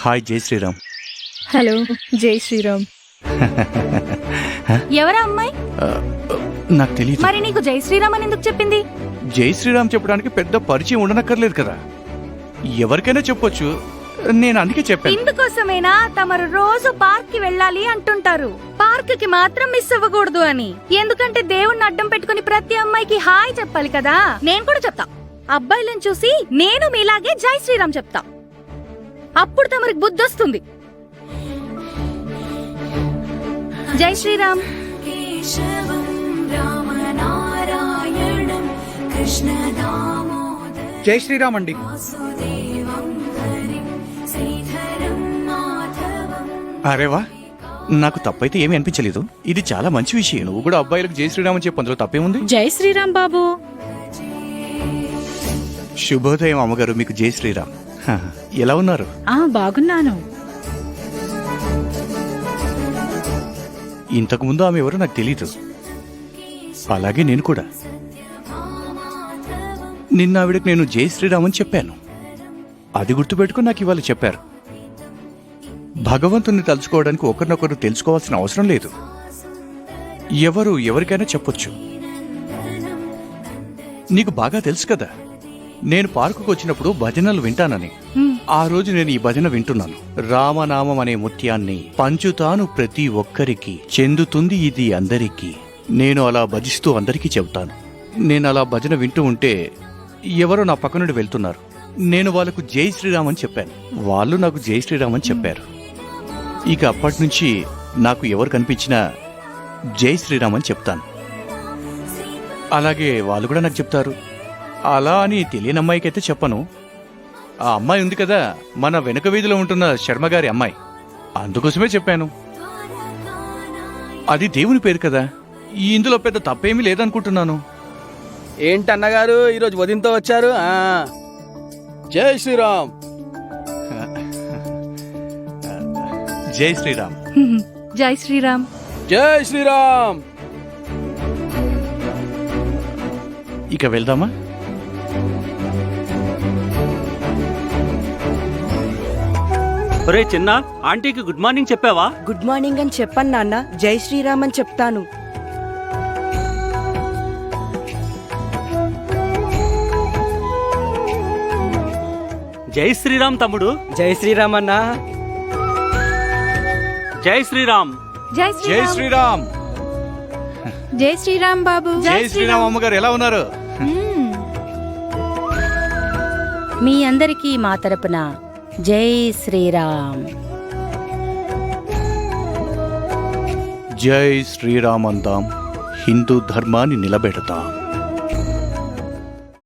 Hi జై Sriram. Hello జై శ్రీరామ్. ఎవరా అమ్మాయి? నాకు తెలియదు. మరి నీకు జై శ్రీరామ్ అని ఎందుకు చెప్పింది? జై శ్రీరామ్ చెప్పడానికి పెద్ద పరిచయం ఉండనక్కర్లేదు కదా, ఎవరికైనా చెప్పొచ్చు. నేను అందుకే చెప్పాను. ఇందుకోసమేనా తమరు రోజు పార్క్ కి వెళ్ళాలి అంటుంటారు? పార్క్ కి మాత్రం మిస్ అవ్వకూడదు అని. ఎందుకంటే దేవుణ్ణి అడ్డం పెట్టుకుని ప్రతి అమ్మాయికి హాయ్ చెప్పాలి కదా. నేను కూడా చెప్తా. అబ్బాయిలను చూసి నేను మీలాగే జై శ్రీరామ్ చెప్తా. అప్పుడు తమరికి బుద్ధి వస్తుంది. జై శ్రీరామ్. జై శ్రీరామ్ అండి. అరేవా, నాకు తప్పైతే ఏమీ అనిపించలేదు. ఇది చాలా మంచి విషయం. నువ్వు కూడా అబ్బాయిలకు జై శ్రీరామ్ అని చెప్పి అందులో తప్పేముంది? జై శ్రీరామ్ బాబు. శుభోదయం అమ్మగారు, మీకు జై శ్రీరామ్. ఎలా ఉన్నారు? బాగున్నాను. ఇంతకు ముందు ఆమె ఎవరో నాకు తెలీదు. అలాగే నేను కూడా. నిన్న ఆవిడకి నేను జై శ్రీరామ్ అని చెప్పాను. అది గుర్తుపెట్టుకుని నాకు ఇవాళ చెప్పారు. భగవంతుని తలుచుకోవడానికి ఒకరినొకరు తెలుసుకోవాల్సిన అవసరం లేదు. ఎవరు ఎవరికైనా చెప్పొచ్చు. నీకు బాగా తెలుసు కదా, నేను పార్కుకు వచ్చినప్పుడు భజనలు వింటానని. ఆ రోజు నేను ఈ భజన వింటున్నాను. రామనామం అనే ముత్యాన్ని పంచుతాను ప్రతి ఒక్కరికి, చెందుతుంది ఇది అందరికీ. నేను అలా భజిస్తూ అందరికీ చెబుతాను. నేను అలా భజన వింటూ ఉంటే ఎవరో నా పక్క నుండి వెళ్తున్నారు. నేను వాళ్ళకు జై శ్రీరామ్ అని చెప్పాను. వాళ్ళు నాకు జై శ్రీరామ్ అని చెప్పారు. ఇక అప్పటి నుంచి నాకు ఎవరు కనిపించినా జై శ్రీరామ్ అని చెప్తాను. అలాగే వాళ్ళు కూడా నాకు చెప్తారు. అలా అని తెలియని అమ్మాయికి అయితే చెప్పను. ఆ అమ్మాయి ఉంది కదా, మన వెనుక వీధిలో ఉంటున్న శర్మగారి అమ్మాయి, అందుకోసమే చెప్పాను. అది దేవుని పేరు కదా, ఇందులో పెద్ద తప్పేమీ లేదనుకుంటున్నాను. ఏంటన్నగారు ఈరోజు వదినతో వచ్చారు? జై శ్రీరామ్. జై శ్రీరామ్. జై శ్రీరామ్. జై శ్రీరామ్. ఇక వెళ్దామా? ఒరే చిన్న, ఆంటీకి గుడ్ మార్నింగ్ చెప్పావా? గుడ్ మార్నింగ్ అని చెప్పను నాన్న, జై శ్రీరామ్ అని చెప్తాను. జై శ్రీరామ్ తమ్ముడు. జై శ్రీరామ్ అన్నా. జై శ్రీరామ్. జై జై శ్రీరామ్. జై శ్రీరామ్ బాబు. జై శ్రీరామ్ అమ్మగారు, ఎలా ఉన్నారు? మీ అందరికీ మా తరపున జై శ్రీరామ్. జై శ్రీరామ్ అందాం, హిందూ ధర్మాన్ని నిలబెడతాం.